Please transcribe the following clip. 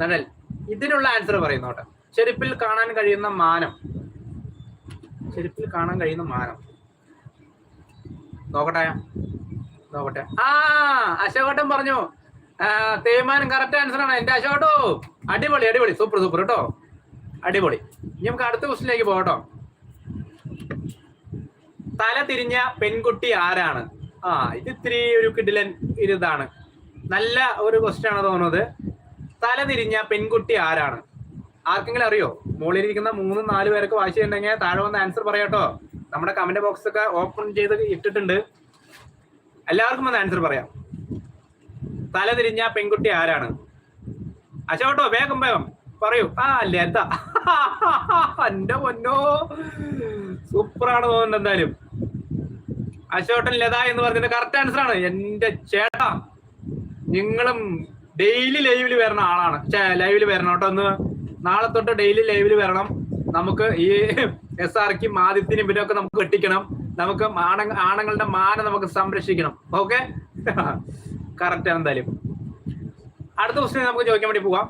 നനൽ. ഇതിനുള്ള ആൻസർ പറയുന്നോട്ടെ. ചെരുപ്പിൽ കാണാൻ കഴിയുന്ന മാനം. ചെരുപ്പിൽ കാണാൻ കഴിയുന്ന മാനം നോക്കട്ടെ. അശോകട്ടൻ പറഞ്ഞു തേയ്മാനം കറക്റ്റ് ആൻസർ ആണ് എന്റെ അശോകട്ടോ. അടിപൊളി സൂപ്പർ കേട്ടോ, അടിപൊളി. ഇനി നമുക്ക് അടുത്ത ക്വസ്റ്റിനിലേക്ക് പോകട്ടോ. തല തിരിഞ്ഞ പെൺകുട്ടി ആരാണ്? ഇത് ഇത്തിരി ഒരു കിടിലൻ ഇതാണ്, നല്ല ഒരു ക്വസ്റ്റ്യൻ ആണ് തോന്നുന്നത്. തല തിരിഞ്ഞ പെൺകുട്ടി ആരാണ്? ആർക്കെങ്കിലും അറിയോ? മുകളിലിരിക്കുന്ന 3-4 പേർക്ക് വായിച്ചിട്ടുണ്ടെങ്കിൽ താഴെ വന്ന് ആൻസർ പറയാട്ടോ. നമ്മുടെ കമന്റ് ബോക്സ് ഒക്കെ ഓപ്പൺ ചെയ്ത് ഇട്ടിട്ടുണ്ട്, എല്ലാവർക്കും വന്ന് ആൻസർ പറയാം. തല തിരിഞ്ഞ പെൺകുട്ടി ആരാണ്? അശോട്ടോ വേഗം പറയൂ. ലത. എന്റെ പൊന്നോ, സൂപ്പറാണ് തോന്നുന്നത്. എന്തായാലും അശോട്ടൻ ലത എന്ന് പറഞ്ഞിട്ട് കറക്റ്റ് ആൻസർ ആണ്. എന്റെ ചേട്ടാ, നിങ്ങളും ഡെയിലി ലൈവില് വരുന്ന ആളാണ്. ലൈവില് വരണം കേട്ടോ. ഒന്ന് നാളെ തൊട്ട് ഡെയിലി ലൈവില് വരണം. നമുക്ക് ഈ SRക്കും ആദിത്യനും ഇവരൊക്കെ നമുക്ക് കെട്ടിക്കണം. നമുക്ക് ആണുങ്ങളുടെ മാനം നമുക്ക് സംരക്ഷിക്കണം. ഓക്കെ, കറക്റ്റ് ആണ്. എന്തായാലും അടുത്ത ക്വസ്റ്റ്യൻ നമുക്ക് ചോദിക്കാൻ വേണ്ടി പോവാം.